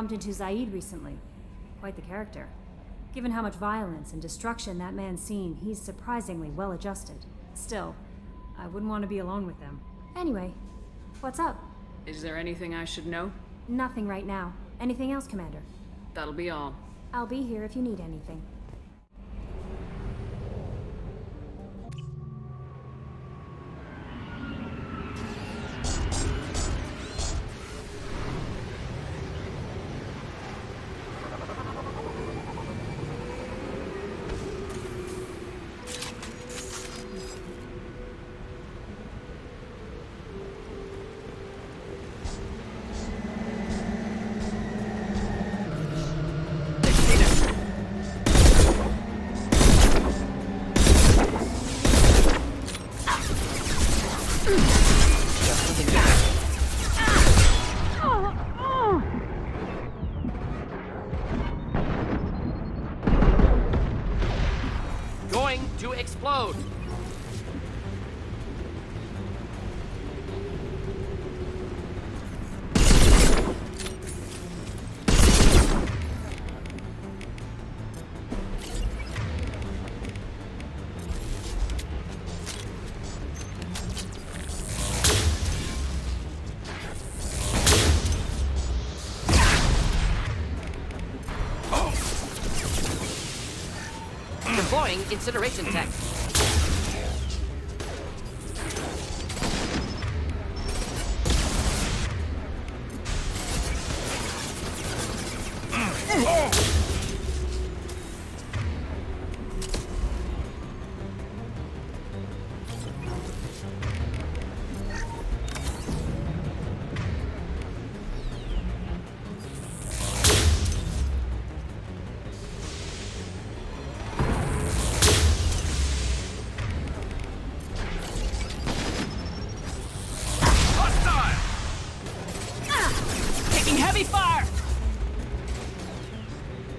bumped into Zaid recently. Quite the character. Given how much violence and destruction that man's seen, he's surprisingly well adjusted. Still, I wouldn't want to be alone with them. Anyway, what's up? Is there anything I should know? Nothing right now. Anything else, Commander? That'll be all. I'll be here if you need anything. Going to explode. Deploying incineration tech. Heavy fire!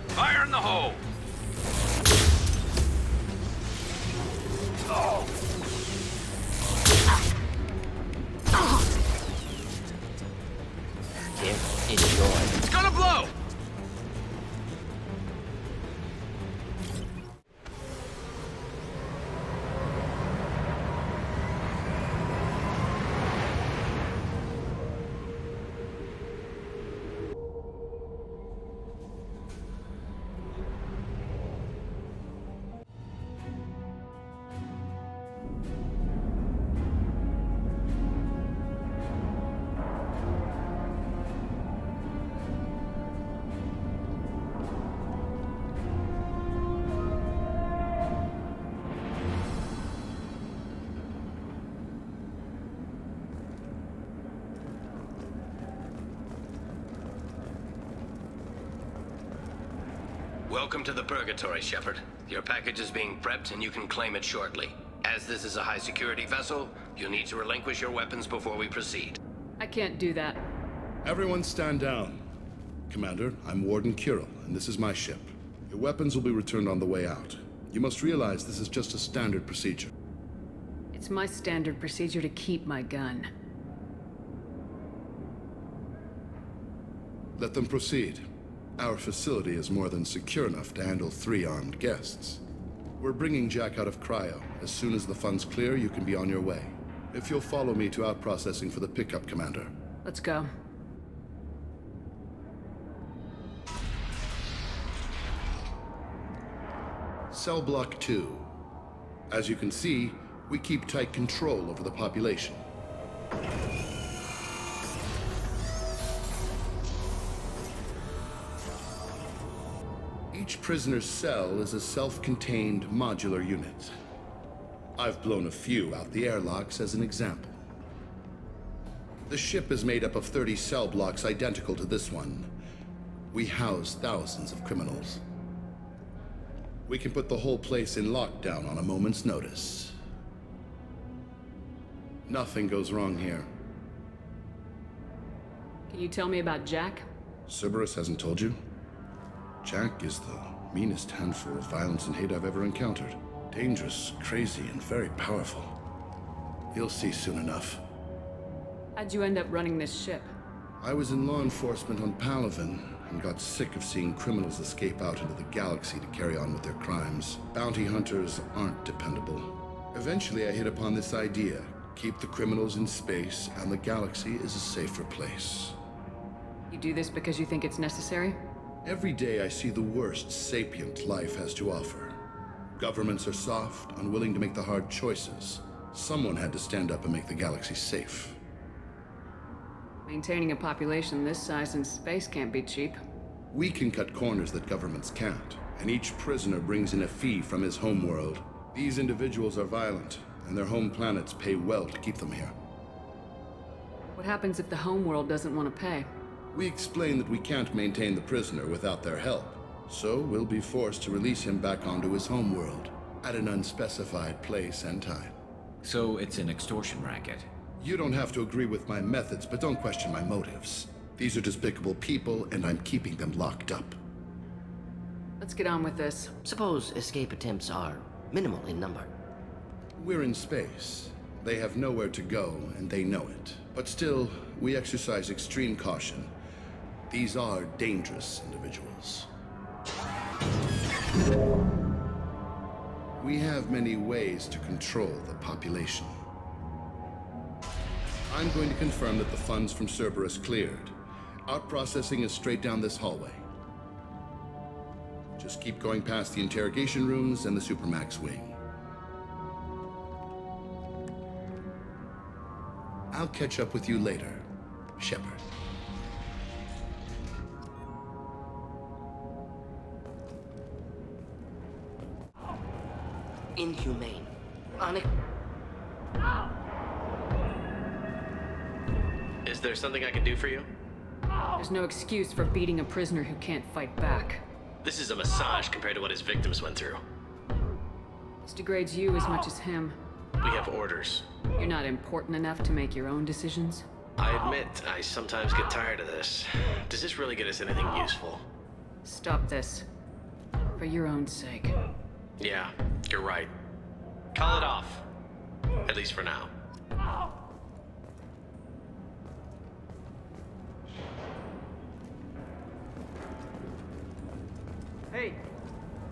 Fire in the hole! Oh. Enjoy. It's gonna blow! Welcome to the Purgatory, Shepard. Your package is being prepped and you can claim it shortly. As this is a high-security vessel, you'll need to relinquish your weapons before we proceed. I can't do that. Everyone stand down. Commander, I'm Warden Kirill, and this is my ship. Your weapons will be returned on the way out. You must realize this is just a standard procedure. It's my standard procedure to keep my gun. Let them proceed. Our facility is more than secure enough to handle 3 armed guests. We're bringing Jack out of cryo. As soon as the funds clear, you can be on your way. If you'll follow me to out-processing for the pickup, Commander. Let's go. Cell Block 2. As you can see, we keep tight control over the population. Each prisoner's cell is a self-contained modular unit. I've blown a few out the airlocks as an example. The ship is made up of 30 cell blocks identical to this one. We house thousands of criminals. We can put the whole place in lockdown on a moment's notice. Nothing goes wrong here. Can you tell me about Jack? Cerberus hasn't told you? Jack is the meanest handful of violence and hate I've ever encountered. Dangerous, crazy, and very powerful. You'll see soon enough. How'd you end up running this ship? I was in law enforcement on Palaven. and got sick of seeing criminals escape out into the galaxy to carry on with their crimes. Bounty hunters aren't dependable. Eventually, I hit upon this idea. Keep the criminals in space, and the galaxy is a safer place. You do this because you think it's necessary? Every day I see the worst sapient life has to offer. Governments are soft, unwilling to make the hard choices. Someone had to stand up and make the galaxy safe. Maintaining a population this size in space can't be cheap. We can cut corners that governments can't, and each prisoner brings in a fee from his homeworld. These individuals are violent, and their home planets pay well to keep them here. What happens if the homeworld doesn't want to pay? We explain that we can't maintain the prisoner without their help, so we'll be forced to release him back onto his homeworld at an unspecified place and time. So it's an extortion racket. You don't have to agree with my methods, but don't question my motives. These are despicable people, and I'm keeping them locked up. Let's get on with this. Suppose escape attempts are minimal in number. We're in space. They have nowhere to go, and they know it. But still, we exercise extreme caution. These are dangerous individuals. We have many ways to control the population. I'm going to confirm that the funds from Cerberus cleared. Out processing is straight down this hallway. Just keep going past the interrogation rooms and the Supermax wing. I'll catch up with you later, Shepard. Inhumane. Is there something I can do for you? There's no excuse for beating a prisoner who can't fight back. This is a massage compared to what his victims went through. This degrades you as much as him. We have orders. You're not important enough to make your own decisions. I admit, I sometimes get tired of this. Does this really get us anything useful? Stop this. For your own sake. Yeah, you're right. Call it off. At least for now.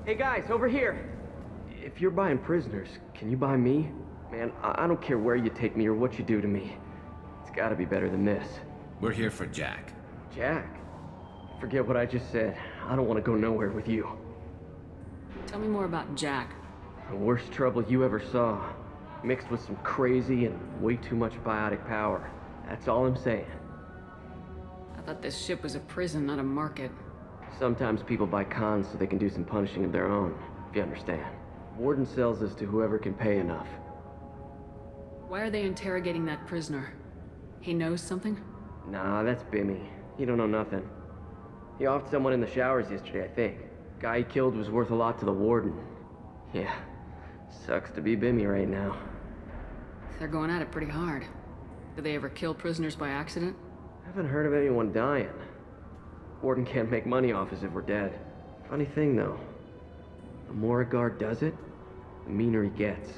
Hey guys, over here! If you're buying prisoners, can you buy me? Man, I don't care where you take me or what you do to me. It's gotta be better than this. We're here for Jack. Jack? Forget what I just said. I don't want to go nowhere with you. Tell me more about Jack. The worst trouble you ever saw. Mixed with some crazy and way too much biotic power. That's all I'm saying. I thought this ship was a prison, not a market. Sometimes people buy cons so they can do some punishing of their own, if you understand. Warden sells this to whoever can pay enough. Why are they interrogating that prisoner? He knows something? Nah, that's Bimmy. He don't know nothing. He offed someone in the showers yesterday, I think. Guy he killed was worth a lot to the warden. Yeah, sucks to be Bimmy right now. They're going at it pretty hard. Do they ever kill prisoners by accident? Haven't heard of anyone dying. Warden can't make money off us if we're dead. Funny thing, though. The more a guard does it, the meaner he gets.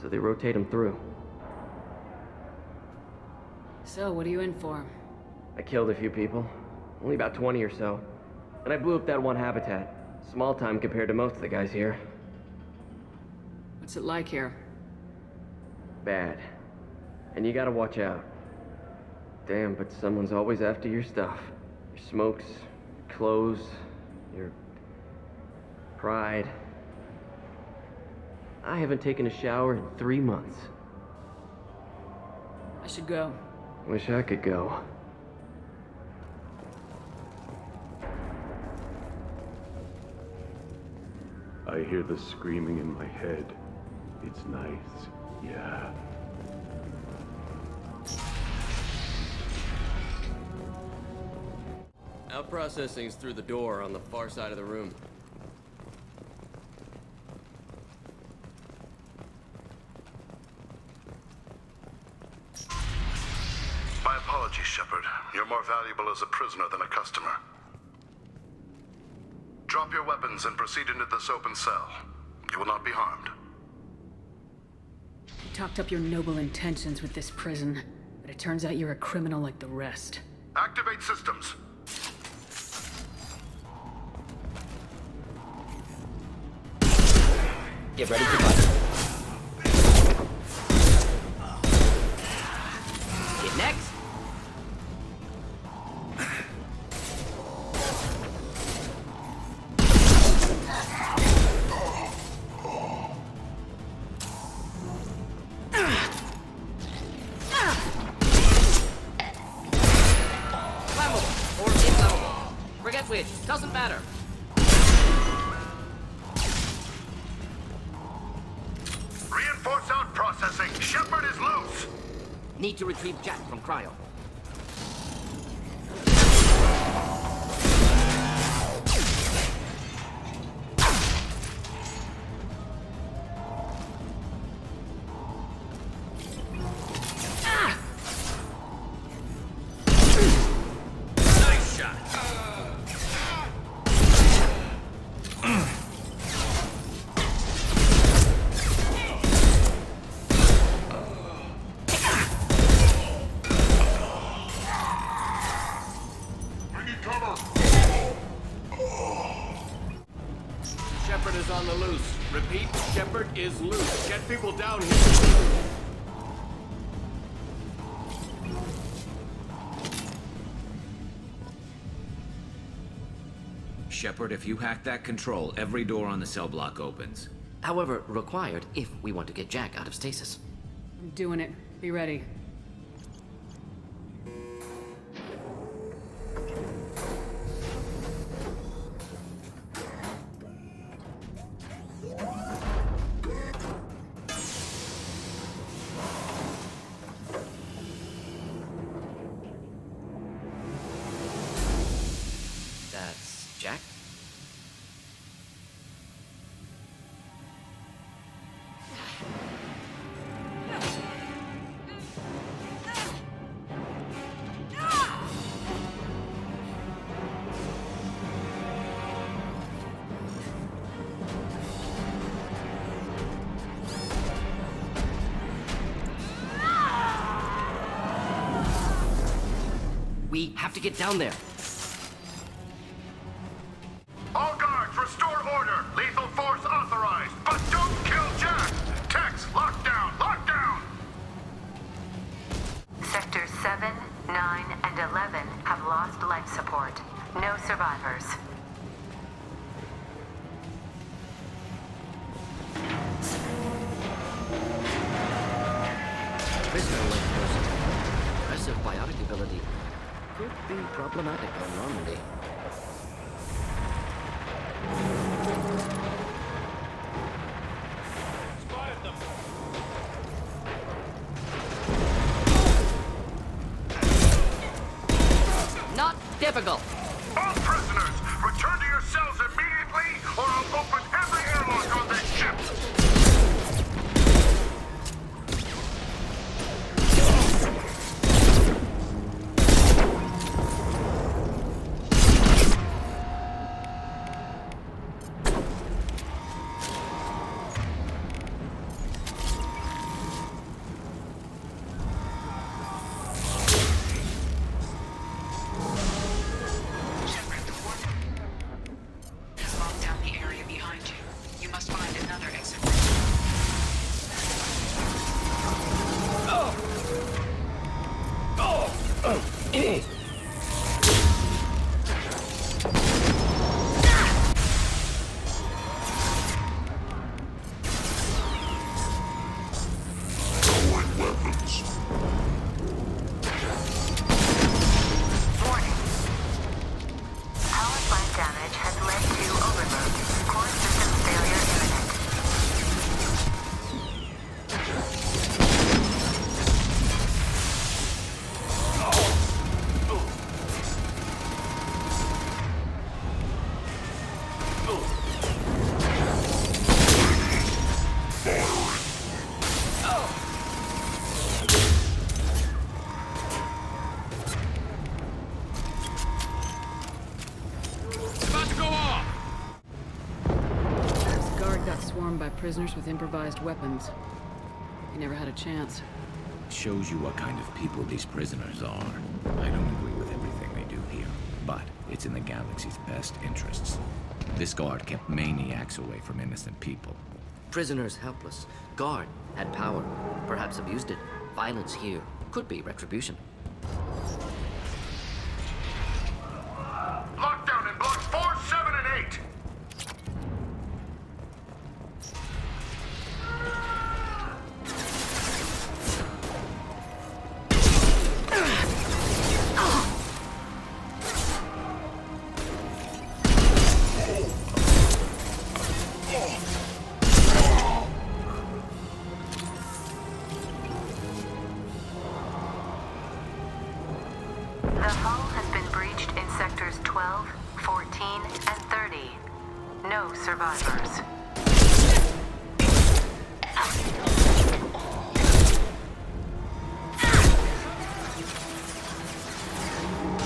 So they rotate him through. So, what are you in for? I killed a few people. Only about 20 or so. And I blew up that one habitat. Small time compared to most of the guys here. What's it like here? Bad. And you gotta watch out. Damn, but someone's always after your stuff. Your smokes, your clothes, your pride. I haven't taken a shower in 3 months. I should go. Wish I could go. I hear the screaming in my head. It's nice, yeah. Out processing's through the door on the far side of the room. My apologies, Shepard. You're more valuable as a prisoner than a customer. Drop your weapons and proceed into this open cell. You will not be harmed. You talked up your noble intentions with this prison, but it turns out you're a criminal like the rest. Activate systems. Get ready to fight. Get next. Flammable or inflammable. Forget which. Doesn't matter. Reinforce sound processing. Shepard is loose. Need to retrieve Jack from cryo. Nice shot. Shepard is on the loose. Repeat, Shepard is loose. Get people down here. Shepard, if you hack that control, every door on the cell block opens. However, required if we want to get Jack out of stasis. I'm doing it. Be ready. That's Jack? We have to get down there. All guards, restore order. Lethal force authorized. But don't kill Jack. Tex, lockdown, lockdown. Sectors 7, 9, and 11 have lost life support. No survivors. Prisoner left person. Impressive biotic ability. Could be problematic on Normandy. Spotted them. Not difficult. All prisoners, return to your cells immediately, or I'll open every airlock on this ship. Has locked down the area behind you. You must find another exit. Warning. Power plant damage has led to overload. Core system failure imminent. It's about to go off. This guard got swarmed by prisoners with improvised weapons. He never had a chance. Shows you what kind of people these prisoners are. I don't agree with everything they do here, but it's in the galaxy's best interests. This guard kept maniacs away from innocent people. Prisoners helpless. Guard had power, perhaps abused it. Violence here could be retribution. Lockdown in blocks 4, 7, and 8. The hull has been breached in sectors 12, 14, and 30. No survivors.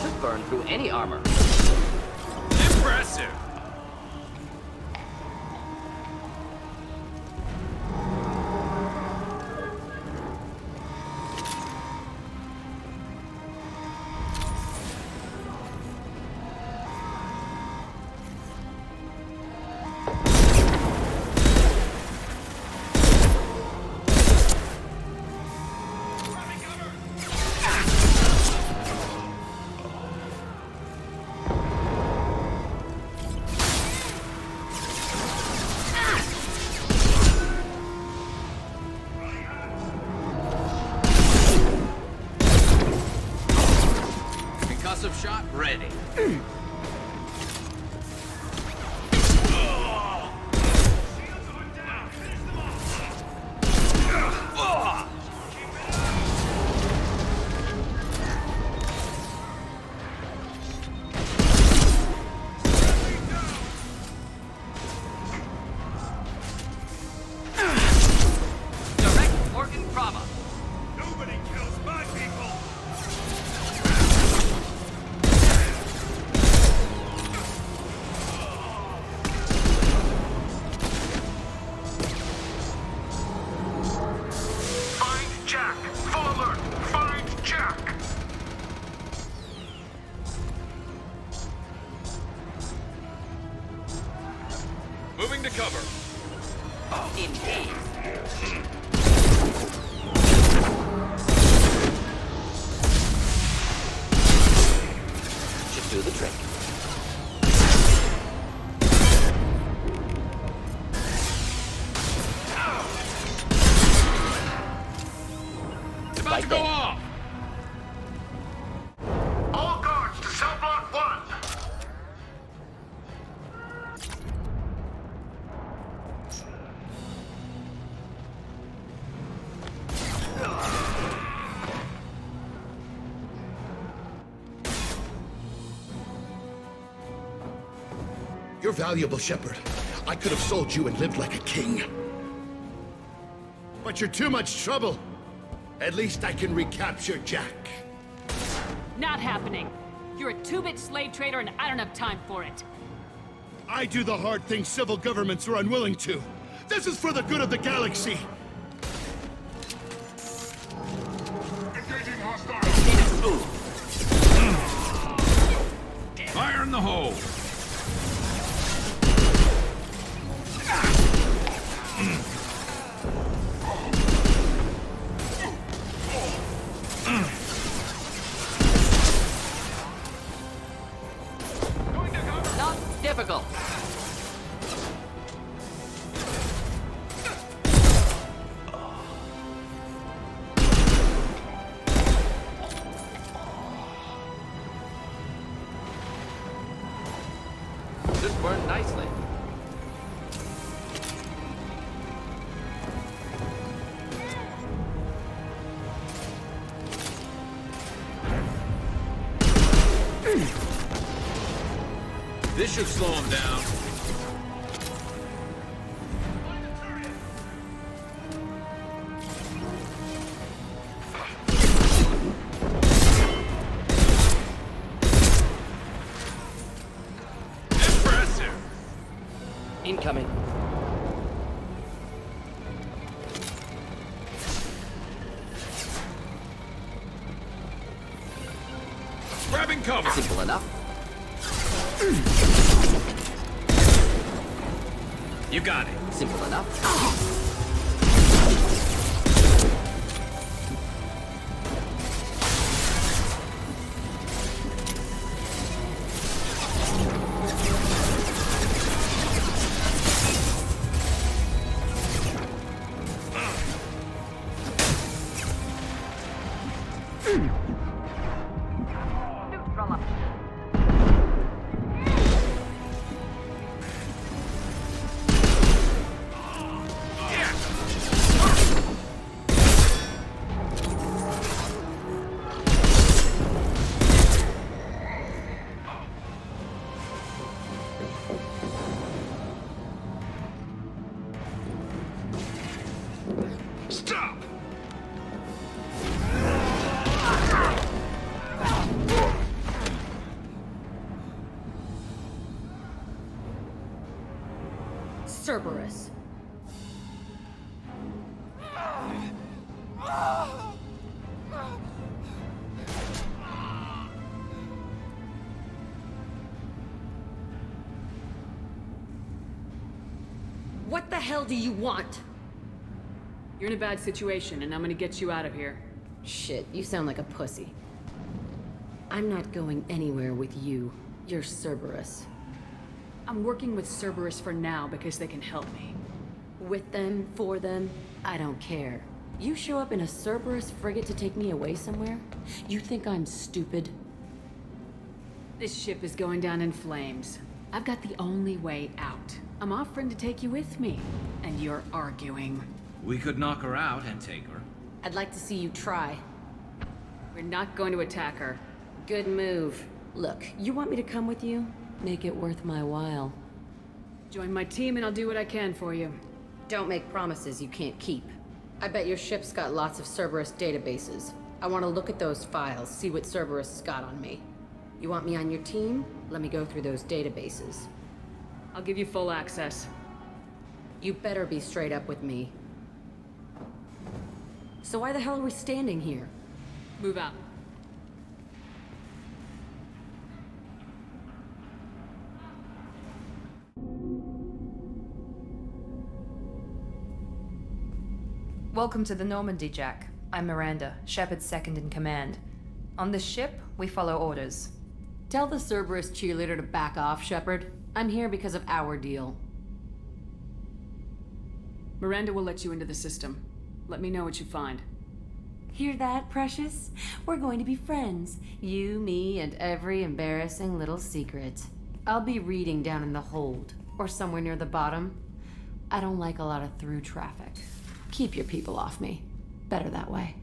Could burn through any armor. Impressive! Concussive shot ready. Direct organ trauma. Nobody kills my people! Find Jack. Full alert. Find Jack. Moving to cover. Indeed. Should do the trick. About Right to go there. off! All guards to cell block 1. You're valuable, Shepard. I could have sold you and lived like a king. But you're too much trouble. At least I can recapture Jack. Not happening. You're a two-bit slave trader and I don't have time for it. I do the hard things civil governments are unwilling to. This is for the good of the galaxy. Engaging hostile. Fire in the hole! Not difficult. This burned nicely. This should slow him down. Impressive! Incoming. Grabbing cover! Simple enough. You got it. Simple enough. Stop! Cerberus. What the hell do you want? You're in a bad situation, and I'm gonna get you out of here. Shit, you sound like a pussy. I'm not going anywhere with you. You're Cerberus. I'm working with Cerberus for now because they can help me. With them, for them, I don't care. You show up in a Cerberus frigate to take me away somewhere? You think I'm stupid? This ship is going down in flames. I've got the only way out. I'm offering to take you with me, and you're arguing. We could knock her out and take her. I'd like to see you try. We're not going to attack her. Good move. Look, you want me to come with you? Make it worth my while. Join my team and I'll do what I can for you. Don't make promises you can't keep. I bet your ship's got lots of Cerberus databases. I want to look at those files, see what Cerberus has got on me. You want me on your team? Let me go through those databases. I'll give you full access. You better be straight up with me. So why the hell are we standing here? Move out. Welcome to the Normandy, Jack. I'm Miranda, Shepard's second in command. On this ship, we follow orders. Tell the Cerberus cheerleader to back off, Shepard. I'm here because of our deal. Miranda will let you into the system. Let me know what you find. Hear that, Precious? We're going to be friends. You, me, and every embarrassing little secret. I'll be reading down in the hold, or somewhere near the bottom. I don't like a lot of through traffic. Keep your people off me. Better that way.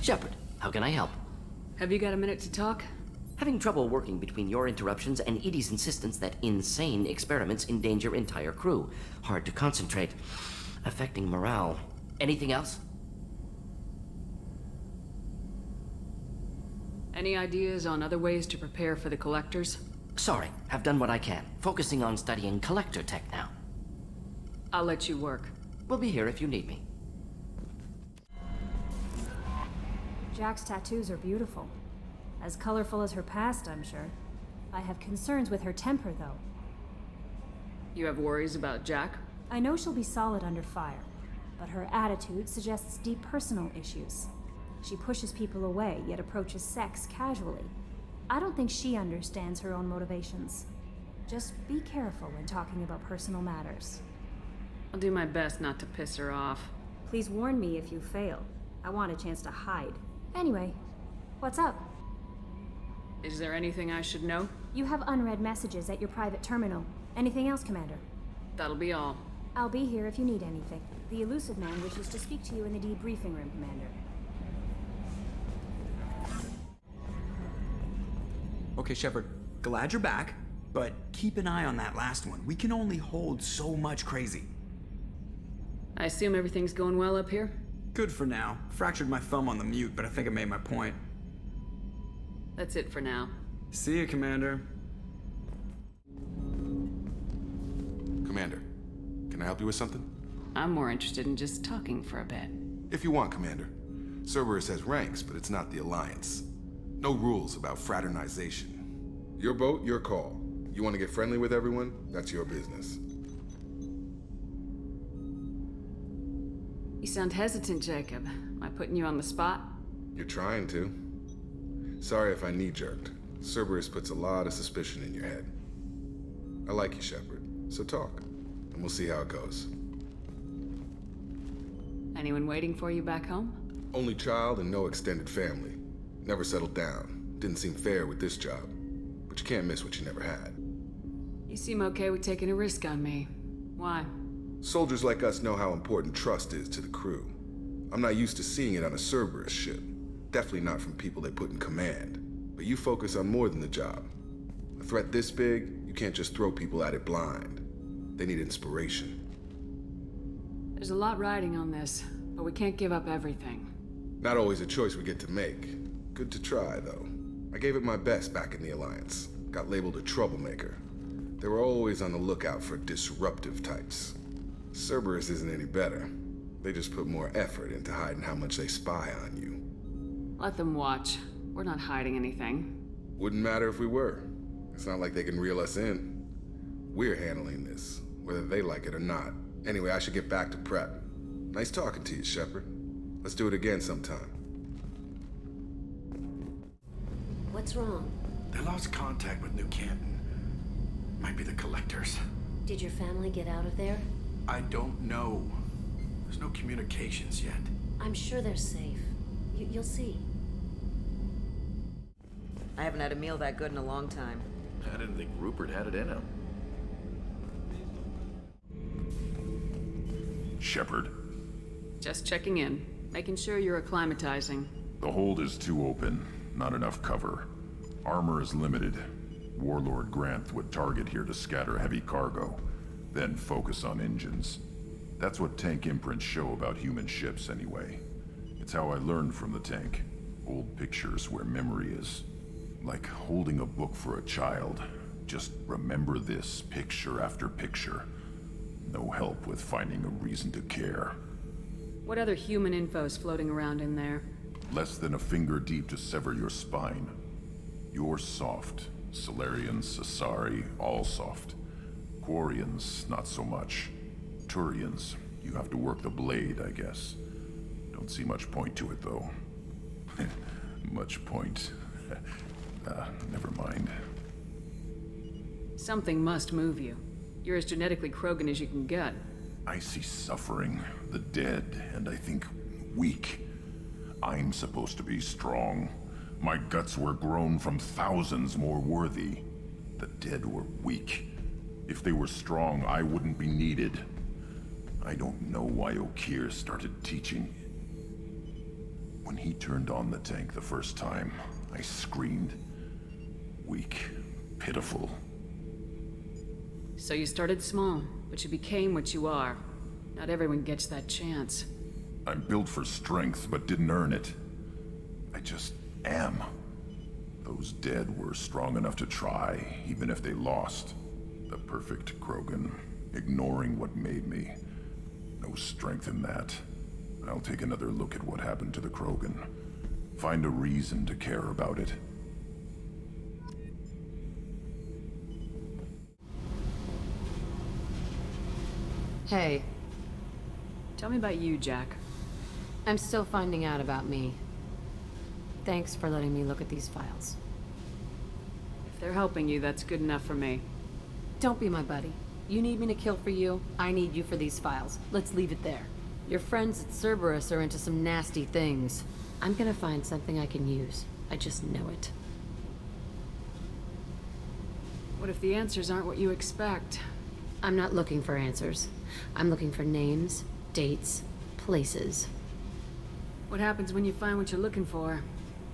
Shepard, how can I help? Have you got a minute to talk? Having trouble working between your interruptions and Edie's insistence that insane experiments endanger entire crew. Hard to concentrate. Affecting morale. Anything else? Any ideas on other ways to prepare for the collectors? Sorry, have done what I can. Focusing on studying collector tech now. I'll let you work. We'll be here if you need me. Jack's tattoos are beautiful. As colorful as her past, I'm sure. I have concerns with her temper, though. You have worries about Jack? I know she'll be solid under fire, but her attitude suggests deep personal issues. She pushes people away, yet approaches sex casually. I don't think she understands her own motivations. Just be careful when talking about personal matters. I'll do my best not to piss her off. Please warn me if you fail. I want a chance to hide. Anyway, what's up? Is there anything I should know? You have unread messages at your private terminal. Anything else, Commander? That'll be all. I'll be here if you need anything. The elusive man wishes to speak to you in the debriefing room, Commander. Okay, Shepard, glad you're back, but keep an eye on that last one. We can only hold so much crazy. I assume everything's going well up here? Good for now. Fractured my thumb on the mute, but I think I made my point. That's it for now. See you, Commander. Commander, can I help you with something? I'm more interested in just talking for a bit. If you want, Commander. Cerberus has ranks, but it's not the Alliance. No rules about fraternization. Your boat, your call. You want to get friendly with everyone? That's your business. You sound hesitant, Jacob. Am I putting you on the spot? You're trying to. Sorry if I knee-jerked. Cerberus puts a lot of suspicion in your head. I like you, Shepard, so talk, and we'll see how it goes. Anyone waiting for you back home? Only child and no extended family. Never settled down. Didn't seem fair with this job. But you can't miss what you never had. You seem okay with taking a risk on me. Why? Soldiers like us know how important trust is to the crew. I'm not used to seeing it on a Cerberus ship. Definitely not from people they put in command. But you focus on more than the job. A threat this big, you can't just throw people at it blind. They need inspiration. There's a lot riding on this, but we can't give up everything. Not always a choice we get to make. Good to try, though. I gave it my best back in the Alliance. Got labeled a troublemaker. They were always on the lookout for disruptive types. Cerberus isn't any better. They just put more effort into hiding how much they spy on you. Let them watch. We're not hiding anything. Wouldn't matter if we were. It's not like they can reel us in. We're handling this, whether they like it or not. Anyway, I should get back to prep. Nice talking to you, Shepard. Let's do it again sometime. What's wrong? They lost contact with New Canton. Might be the Collectors. Did your family get out of there? I don't know. There's no communications yet. I'm sure they're safe. You'll see. I haven't had a meal that good in a long time. I didn't think Rupert had it in him. Shepard. Just checking in. Making sure you're acclimatizing. The hold is too open. Not enough cover. Armor is limited. Warlord Granth would target here to scatter heavy cargo, then focus on engines. That's what tank imprints show about human ships anyway. It's how I learned from the tank. Old pictures where memory is. Like holding a book for a child. Just remember this picture after picture. No help with finding a reason to care. What other human info's floating around in there? Less than a finger deep to sever your spine. You're soft. Solarians, Asari, all soft. Quarians, not so much. Turians, you have to work the blade, I guess. Don't see much point to it, though. Much point. Never mind. Something must move you. You're as genetically Krogan as you can get. I see suffering, the dead, and I think weak. I'm supposed to be strong. My guts were grown from thousands more worthy. The dead were weak. If they were strong, I wouldn't be needed. I don't know why Okeer started teaching. When he turned on the tank the first time, I screamed. Weak, pitiful. So you started small, but you became what you are. Not everyone gets that chance. I'm built for strength, but didn't earn it. I just am. Those dead were strong enough to try, even if they lost. The perfect Krogan, ignoring what made me. No strength in that. I'll take another look at what happened to the Krogan. Find a reason to care about it. Hey. Tell me about you, Jack. I'm still finding out about me. Thanks for letting me look at these files. If they're helping you, that's good enough for me. Don't be my buddy. You need me to kill for you, I need you for these files. Let's leave it there. Your friends at Cerberus are into some nasty things. I'm gonna find something I can use. I just know it. What if the answers aren't what you expect? I'm not looking for answers. I'm looking for names, dates, places. What happens when you find what you're looking for?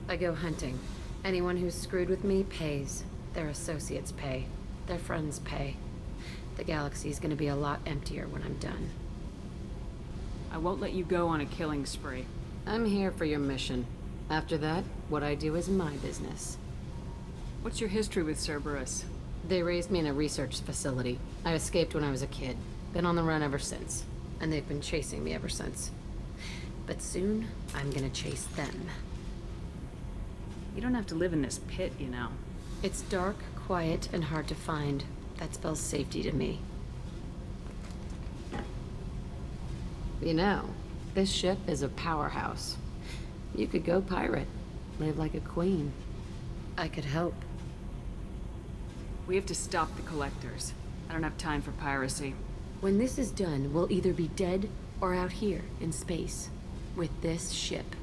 I go hunting. Anyone who's screwed with me pays. Their associates pay. Their friends pay. The galaxy's gonna be a lot emptier when I'm done. I won't let you go on a killing spree. I'm here for your mission. After that, what I do is my business. What's your history with Cerberus? They raised me in a research facility. I escaped when I was a kid. Been on the run ever since. And they've been chasing me ever since. But soon, I'm gonna chase them. You don't have to live in this pit, you know. It's dark, quiet, and hard to find. That spells safety to me. You know, this ship is a powerhouse. You could go pirate, live like a queen. I could help. We have to stop the collectors. I don't have time for piracy. When this is done, we'll either be dead or out here in space with this ship.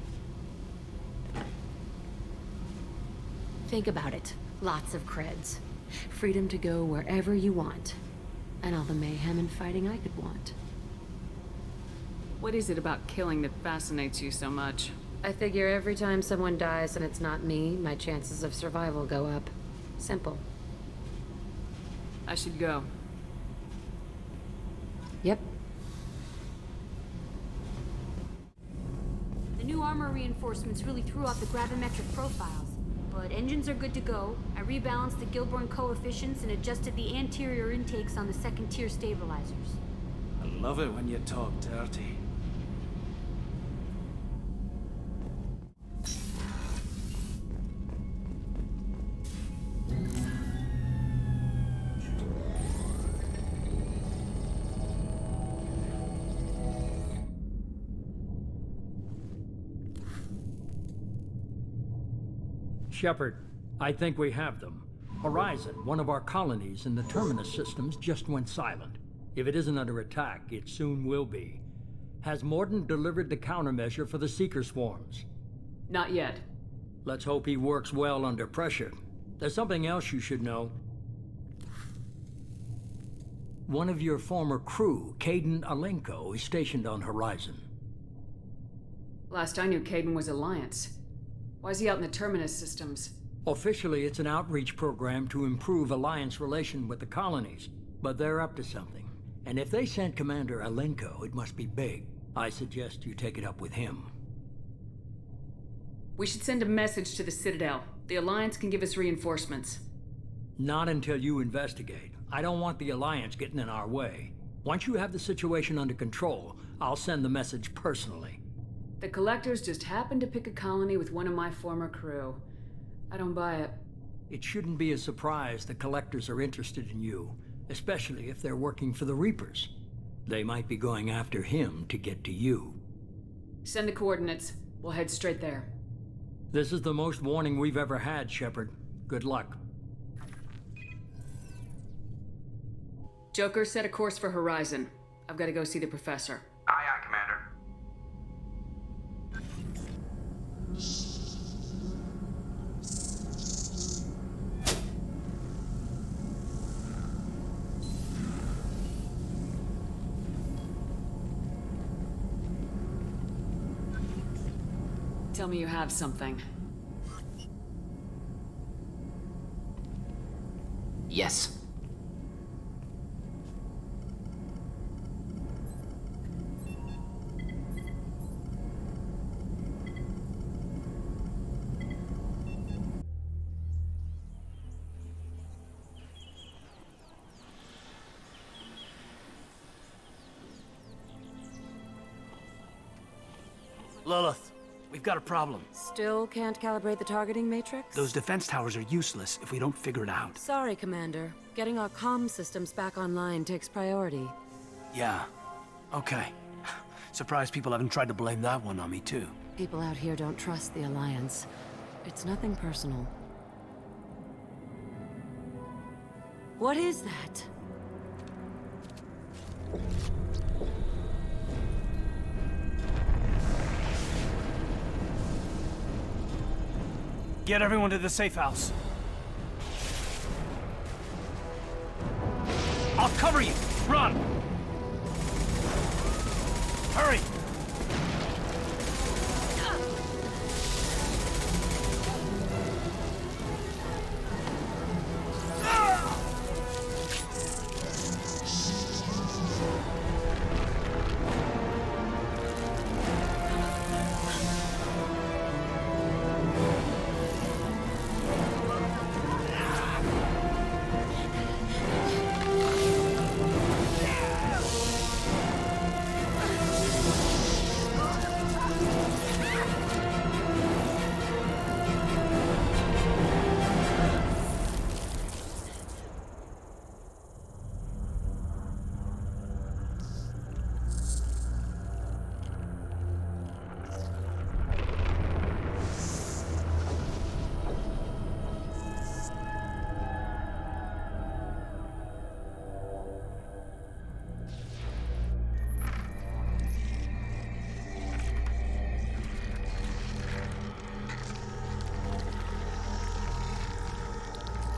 Think about it. Lots of creds. Freedom to go wherever you want. And all the mayhem and fighting I could want. What is it about killing that fascinates you so much? I figure every time someone dies and it's not me, my chances of survival go up. Simple. I should go. Yep. The new armor reinforcements really threw off the gravimetric profiles. But engines are good to go. I rebalanced the Gilborn coefficients and adjusted the anterior intakes on the second-tier stabilizers. I love it when you talk dirty. Shepard, I think we have them. Horizon, one of our colonies in the Terminus systems, just went silent. If it isn't under attack, it soon will be. Has Mordin delivered the countermeasure for the Seeker swarms? Not yet. Let's hope he works well under pressure. There's something else you should know. One of your former crew, Caden Alenko, is stationed on Horizon. Last I knew, Caden was Alliance. Why is he out in the Terminus systems? Officially, it's an outreach program to improve Alliance relation with the colonies, but they're up to something. And if they sent Commander Alenko, it must be big. I suggest you take it up with him. We should send a message to the Citadel. The Alliance can give us reinforcements. Not until you investigate. I don't want the Alliance getting in our way. Once you have the situation under control, I'll send the message personally. The Collectors just happened to pick a colony with one of my former crew. I don't buy it. It shouldn't be a surprise the Collectors are interested in you, especially if they're working for the Reapers. They might be going after him to get to you. Send the coordinates. We'll head straight there. This is the most warning we've ever had, Shepard. Good luck. Joker, set a course for Horizon. I've got to go see the Professor. Aye, aye, Commander. Tell me you have something. Yes. Lilith, we've got a problem. Still can't calibrate the targeting matrix? Those defense towers are useless if we don't figure it out. Sorry, Commander. Getting our comm systems back online takes priority. Yeah. Okay. Surprised people haven't tried to blame that one on me, too. People out here don't trust the Alliance. It's nothing personal. What is that? Get everyone to the safe house. I'll cover you. Run! Hurry!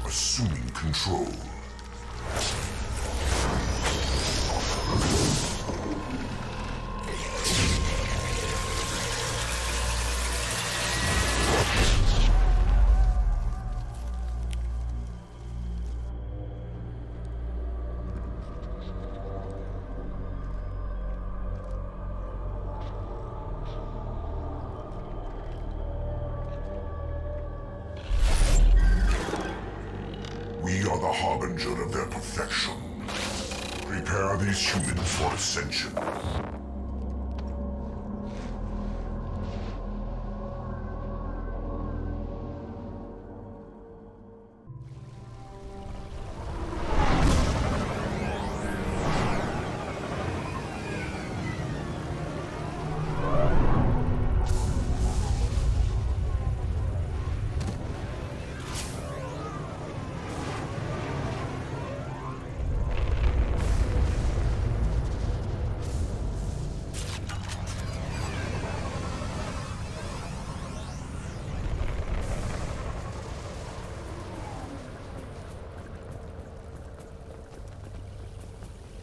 Assuming control. We are the harbinger of their perfection. Prepare these humans for ascension.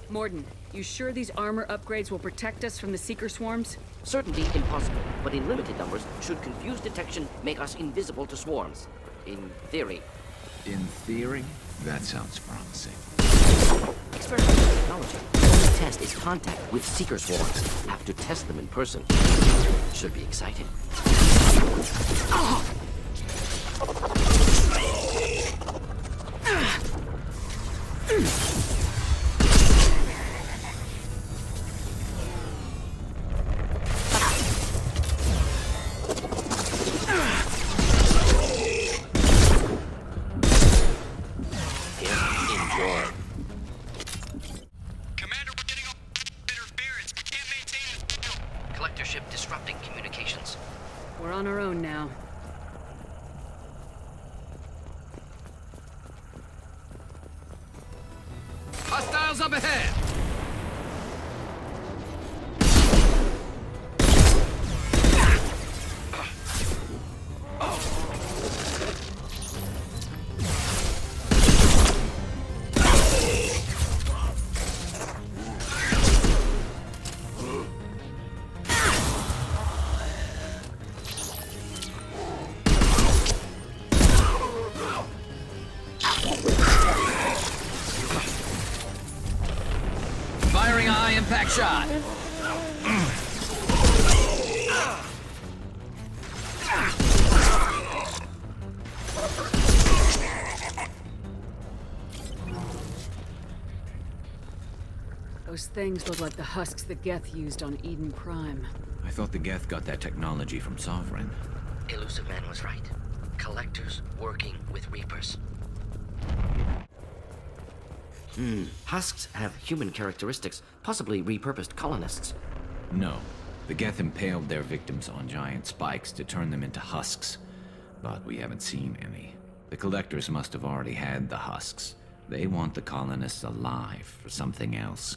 Morden, you sure these armor upgrades will protect us from the Seeker swarms? Certainly impossible, but in limited numbers, should confused detection make us invisible to swarms. In theory. In theory? That sounds promising. Experimental technology. The only test is contact with Seeker swarms. Have to test them in person. Should be exciting. Disrupting communications. We're on our own now. Hostiles up ahead! Firing a high-impact shot. Those things look like the husks the Geth used on Eden Prime. I thought the Geth got that technology from Sovereign. Elusive Man was right. Collectors working with Reapers. Husks have human characteristics, possibly repurposed colonists. No. The Geth impaled their victims on giant spikes to turn them into husks. But we haven't seen any. The Collectors must have already had the husks. They want the colonists alive for something else.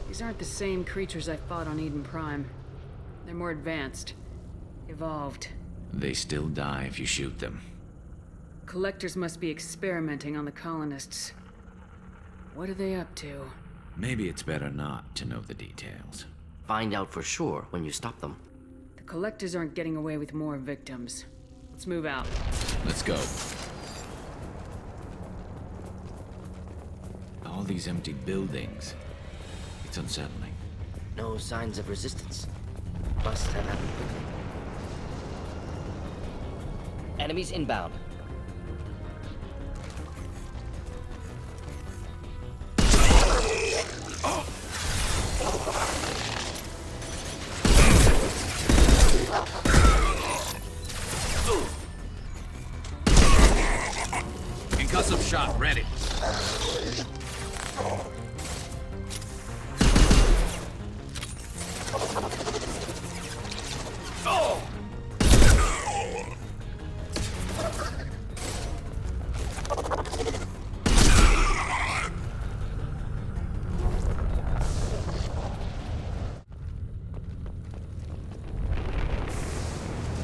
These aren't the same creatures I fought on Eden Prime. They're more advanced. Evolved. They still die if you shoot them. Collectors must be experimenting on the colonists. What are they up to? Maybe it's better not to know the details. Find out for sure when you stop them. The Collectors aren't getting away with more victims. Let's move out. Let's go. All these empty buildings. It's unsettling. No signs of resistance. Must have happened quickly. Enemies inbound. Concussive shot ready.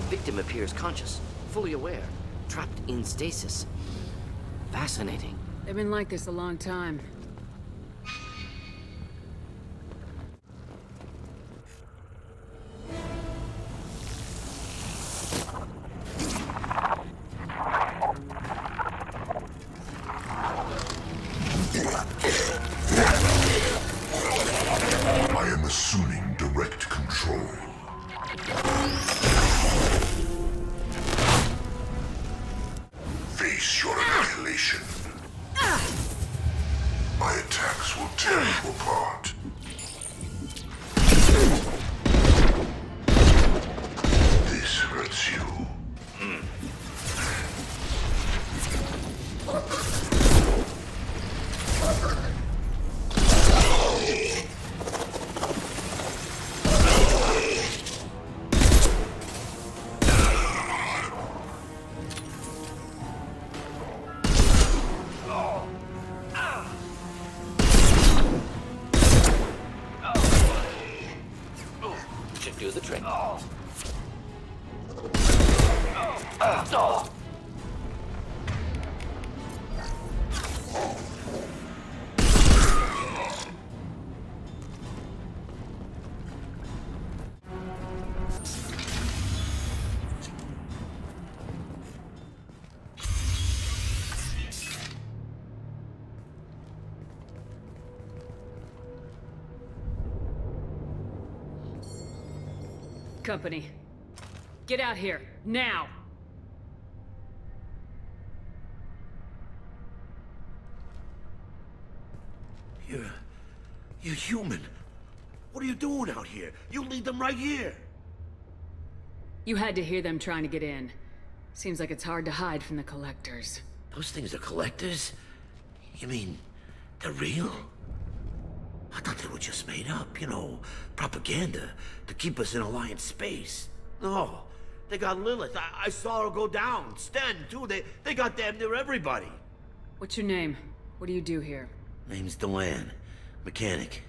Victim appears conscious, fully aware. trapped in stasis. Fascinating. They've been like this a long time. I am assuming direct control. Face your annihilation. My attacks will tear you apart. This hurts you. Should do the trick. Company. Get out here, now! You're human. What are you doing out here? You lead them right here. You had to hear them trying to get in. Seems like it's hard to hide from the collectors. Those things are collectors? You mean, they're real? I thought they were just made up, you know, propaganda to keep us in Alliance space. No, they got Lilith. I saw her go down. Sten, too. They got damn near everybody. What's your name? What do you do here? Name's Delan. Mechanic.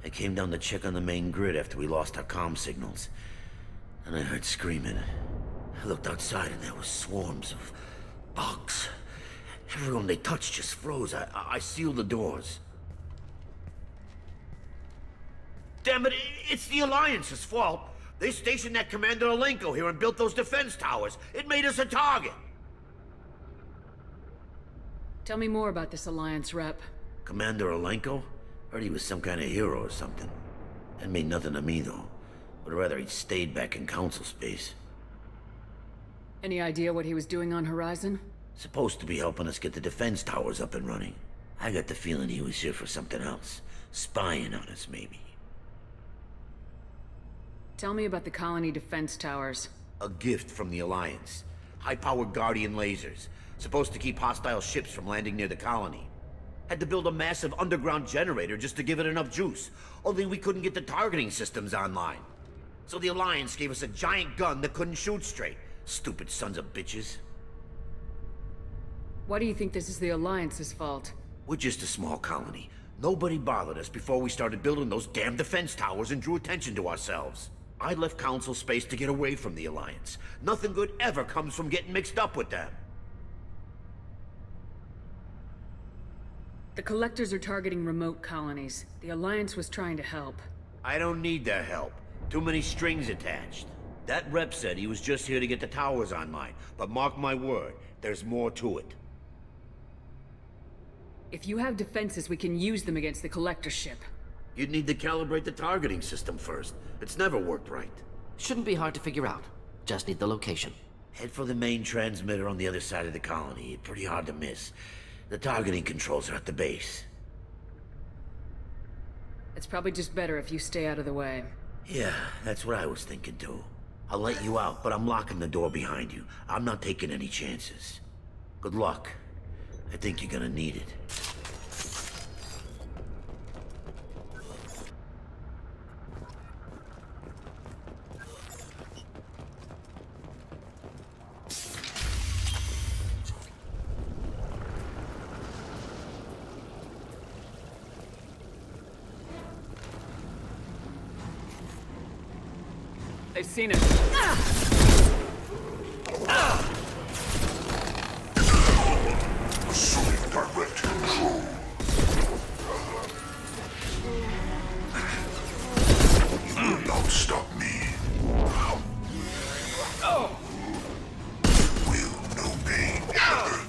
I came down to check on the main grid after we lost our comm signals. And I heard screaming. I looked outside and there was swarms of bugs. Everyone they touched just froze. I sealed the doors. Damn it, it's the Alliance's fault. They stationed that Commander Alenko here and built those defense towers. It made us a target. Tell me more about this Alliance rep. Commander Alenko? Heard he was some kind of hero or something. That mean nothing to me, though. Would rather he'd stayed back in Council space. Any idea what he was doing on Horizon? Supposed to be helping us get the defense towers up and running. I got the feeling he was here for something else. Spying on us, maybe. Tell me about the colony defense towers. A gift from the Alliance. High-powered Guardian lasers. Supposed to keep hostile ships from landing near the colony. Had to build a massive underground generator just to give it enough juice. Only we couldn't get the targeting systems online. So the Alliance gave us a giant gun that couldn't shoot straight. Stupid sons of bitches. Why do you think this is the Alliance's fault? We're just a small colony. Nobody bothered us before we started building those damn defense towers and drew attention to ourselves. I left Council space to get away from the Alliance. Nothing good ever comes from getting mixed up with them. The Collectors are targeting remote colonies. The Alliance was trying to help. I don't need their help. Too many strings attached. That rep said he was just here to get the towers online. But mark my word, there's more to it. If you have defenses, we can use them against the Collector ship. You'd need to calibrate the targeting system first. It's never worked right. Shouldn't be hard to figure out. Just need the location. Head for the main transmitter on the other side of the colony. Pretty hard to miss. The targeting controls are at the base. It's probably just better if you stay out of the way. Yeah, that's what I was thinking too. I'll let you out, but I'm locking the door behind you. I'm not taking any chances. Good luck. I think you're gonna need it. They've seen us. No pain, Shepard.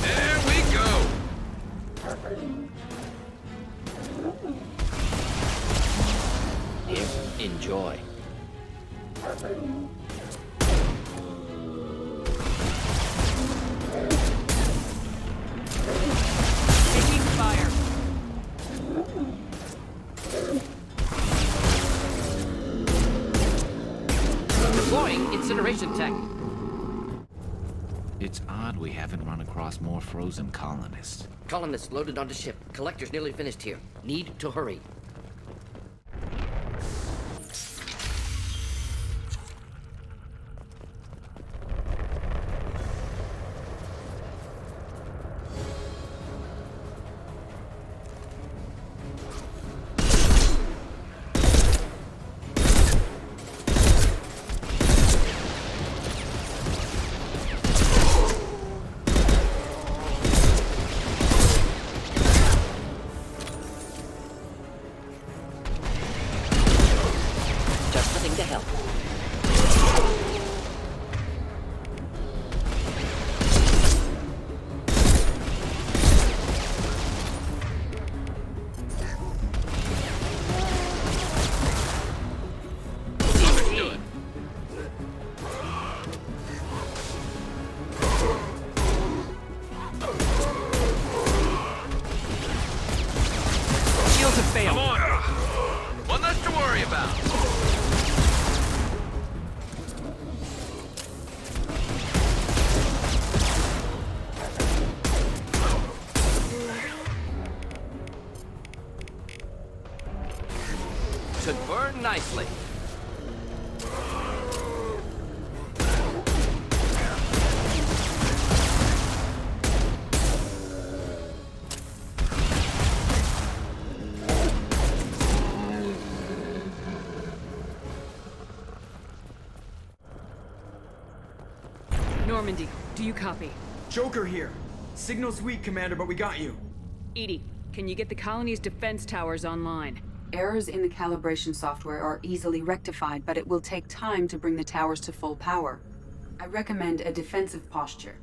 There we go. Here, enjoy. Taking fire. Deploying incineration tech. It's odd we haven't run across more frozen colonists. Colonists loaded onto ship. Collector's nearly finished here. Need to hurry. Just the thing to help. Understood. Shields have failed. Come on. One less to worry about. Should burn nicely. Normandy, do you copy? Joker here. Signal's weak, Commander, but we got you. Edie, can you get the colony's defense towers online? Errors in the calibration software are easily rectified, but it will take time to bring the towers to full power. I recommend a defensive posture.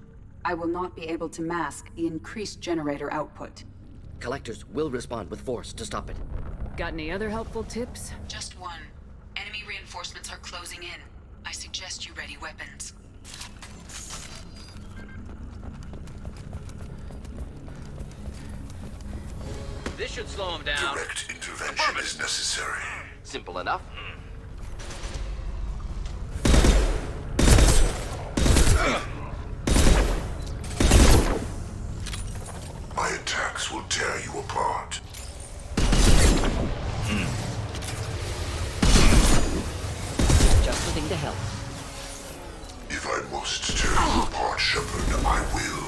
I will not be able to mask the increased generator output. Collectors will respond with force to stop it. Got any other helpful tips? Just one. Enemy reinforcements are closing in. I suggest you ready weapons. This should slow him down. Direct intervention is necessary. Simple enough. My attacks will tear you apart. Just the thing to help. If I must tear you apart, Shepard, I will.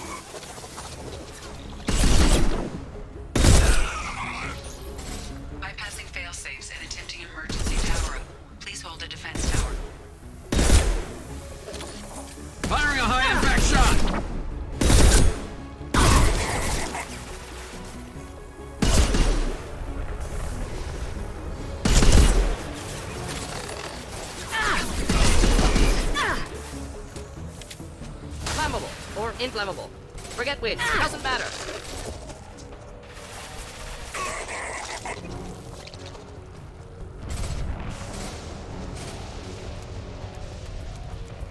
Bypassing failsafes and attempting emergency power-up. Please hold a defense tower. Firing a high-impact shot. Flammable or inflammable. Forget which. Doesn't matter.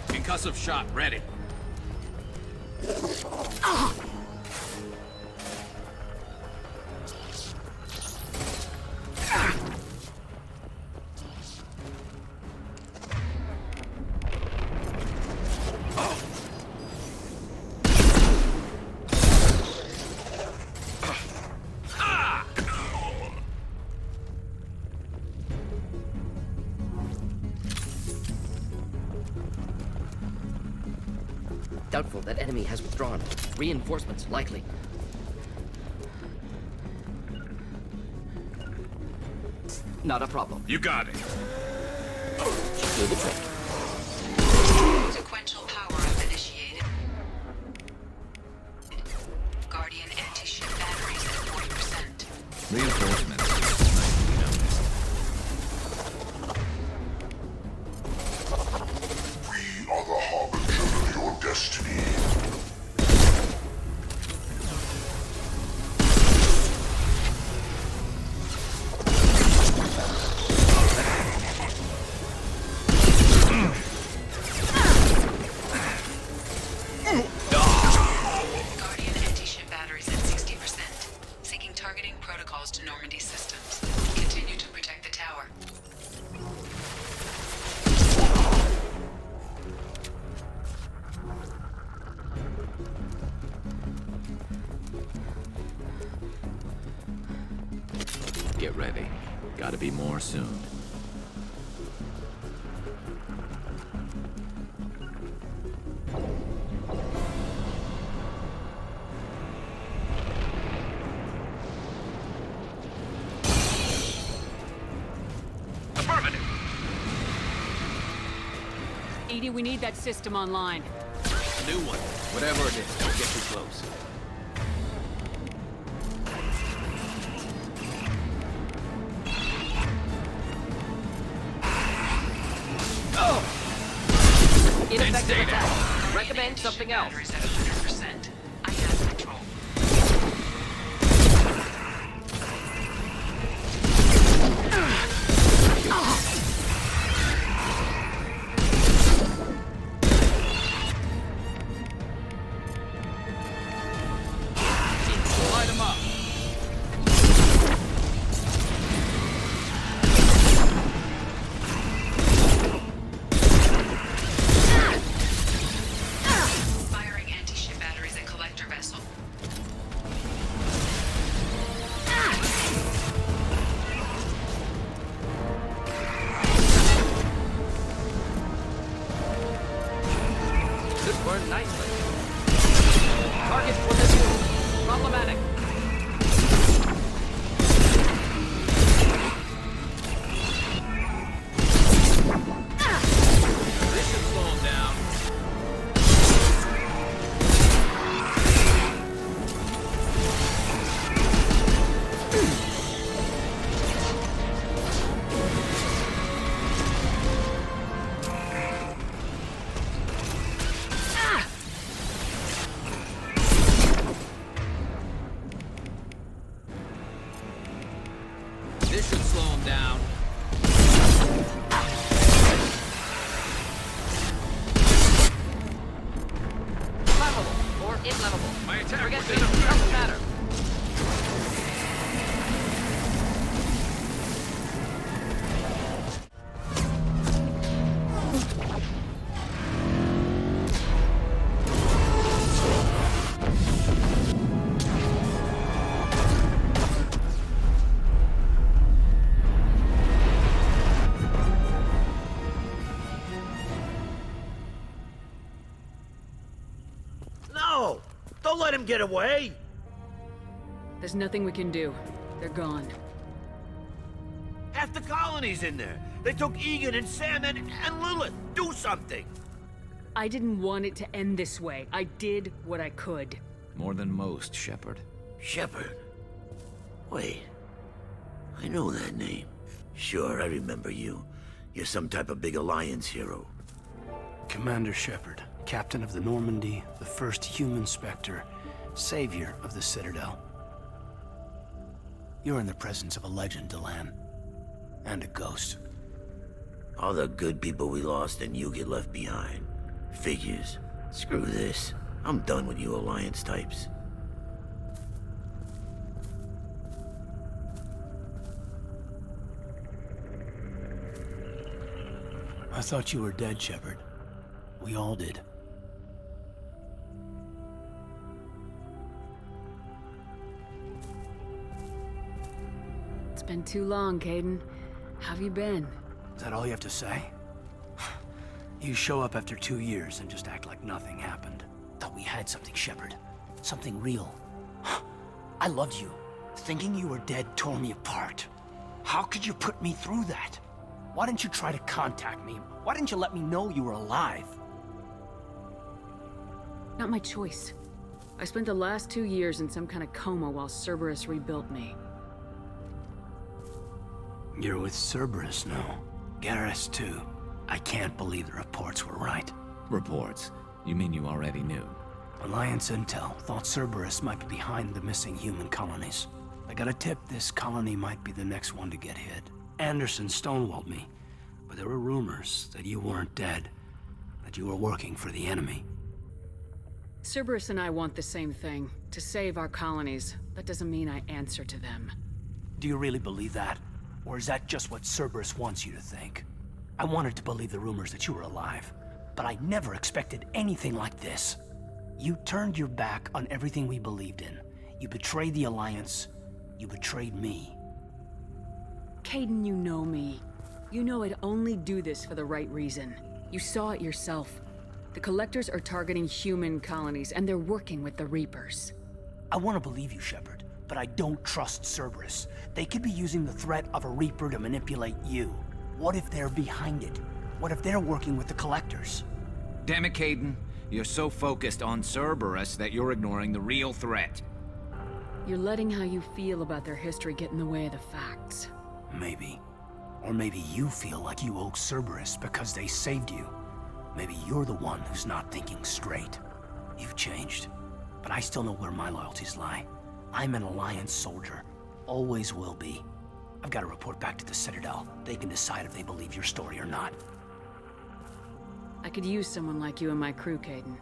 Concussive shot ready. Doubtful that enemy has withdrawn. Reinforcements likely. Not a problem. You got it. Do the trick. Sequential power-up initiated. Guardian anti-ship batteries at 40%. Reinforcements. Nicely noticed. We are the harbinger of your destiny. Guardian anti-ship batteries at 60%. Seeking targeting protocols to Normandy systems. Continue to protect the tower. Get ready. Gotta be more soon. Affirmative. Edie, we need that system online. New one. Whatever it is, don't get too close. Ineffective attack. Recommend something else. Batteries at 100%. I have control. Light 'em up. Firing anti-ship batteries at collector vessel. Should burn nicely. Target position. Problematic. This should slow him down. This should slow him down. Flammable or inflammable. My attack Forget was me. in effect. Doesn't matter. No! Don't let him get away! There's nothing we can do. They're gone. Half the colony's in there. They took Egan and Sam and Lilith. Do something! I didn't want it to end this way. I did what I could. More than most, Shepard. Shepard? Wait. I know that name. Sure, I remember you. You're some type of big Alliance hero. Commander Shepard, captain of the Normandy, the first human Spectre, savior of the Citadel. You're in the presence of a legend, Delan. And a ghost. All the good people we lost and you get left behind. Figures. Screw this. I'm done with you Alliance types. I thought you were dead, Shepard. We all did. It's been too long, Caden. How have you been? Is that all you have to say? You show up after 2 years and just act like nothing happened. Thought we had something, Shepard. Something real. I loved you. Thinking you were dead tore me apart. How could you put me through that? Why didn't you try to contact me? Why didn't you let me know you were alive? Not my choice. I spent the last 2 years in some kind of coma while Cerberus rebuilt me. You're with Cerberus now. Garrus, too. I can't believe the reports were right. Reports? You mean you already knew? Alliance intel thought Cerberus might be behind the missing human colonies. I got a tip this colony might be the next one to get hit. Anderson stonewalled me, but there were rumors that you weren't dead, that you were working for the enemy. Cerberus and I want the same thing, to save our colonies. That doesn't mean I answer to them. Do you really believe that? Or is that just what Cerberus wants you to think? I wanted to believe the rumors that you were alive, but I never expected anything like this. You turned your back on everything we believed in. You betrayed the Alliance. You betrayed me. Kaidan, you know me. You know I'd only do this for the right reason. You saw it yourself. The Collectors are targeting human colonies, and they're working with the Reapers. I want to believe you, Shepard, but I don't trust Cerberus. They could be using the threat of a Reaper to manipulate you. What if they're behind it? What if they're working with the Collectors? Damn it, Kaidan. You're so focused on Cerberus that you're ignoring the real threat. You're letting how you feel about their history get in the way of the facts. Maybe. Or maybe you feel like you owe Cerberus because they saved you. Maybe you're the one who's not thinking straight. You've changed, but I still know where my loyalties lie. I'm an Alliance soldier. Always will be. I've got to report back to the Citadel. They can decide if they believe your story or not. I could use someone like you in my crew, Kaidan.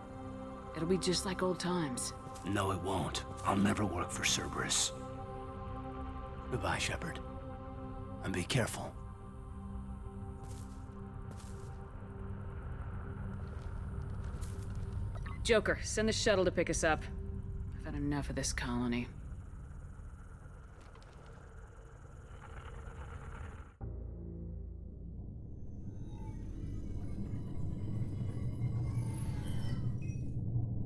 It'll be just like old times. No, it won't. I'll never work for Cerberus. Goodbye, Shepard. And be careful. Joker, send the shuttle to pick us up. I've had enough of this colony.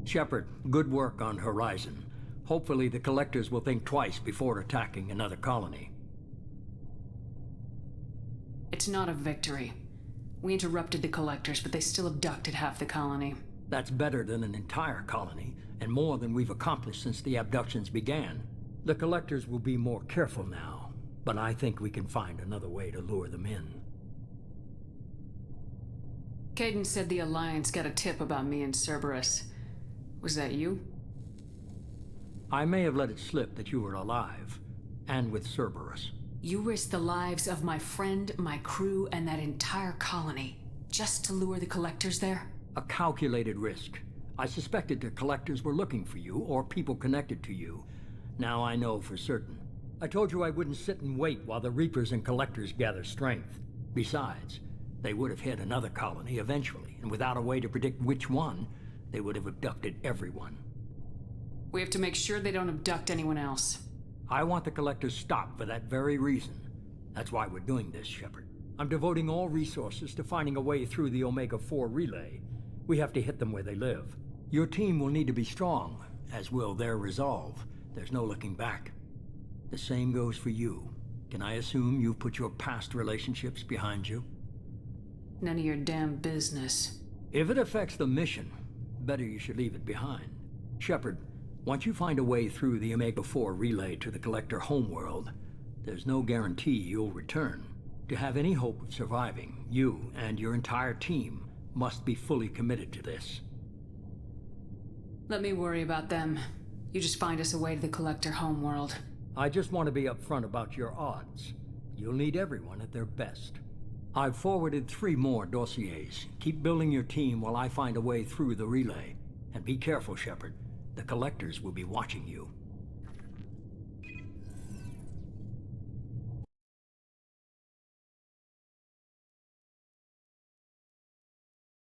Shepard, good work on Horizon. Hopefully the Collectors will think twice before attacking another colony. It's not a victory. We interrupted the Collectors, but they still abducted half the colony. That's better than an entire colony, and more than we've accomplished since the abductions began. The Collectors will be more careful now, but I think we can find another way to lure them in. Kaidan said the Alliance got a tip about me and Cerberus. Was that you? I may have let it slip that you were alive, and with Cerberus. You risked the lives of my friend, my crew, and that entire colony, just to lure the Collectors there? A calculated risk. I suspected the Collectors were looking for you, or people connected to you. Now I know for certain. I told you I wouldn't sit and wait while the Reapers and Collectors gather strength. Besides, they would have hit another colony eventually, and without a way to predict which one, they would have abducted everyone. We have to make sure they don't abduct anyone else. I want the Collectors stopped for that very reason. That's why we're doing this, Shepard. I'm devoting all resources to finding a way through the Omega-4 relay. We have to hit them where they live. Your team will need to be strong, as will their resolve. There's no looking back. The same goes for you. Can I assume you've put your past relationships behind you? None of your damn business. If it affects the mission, better you should leave it behind. Shepard, once you find a way through the Omega-4 relay to the Collector homeworld, there's no guarantee you'll return. To have any hope of surviving, you and your entire team must be fully committed to this. Let me worry about them. You just find us a way to the Collector homeworld. I just want to be upfront about your odds. You'll need everyone at their best. I've forwarded 3 more dossiers. Keep building your team while I find a way through the relay. And be careful, Shepard. The Collectors will be watching you.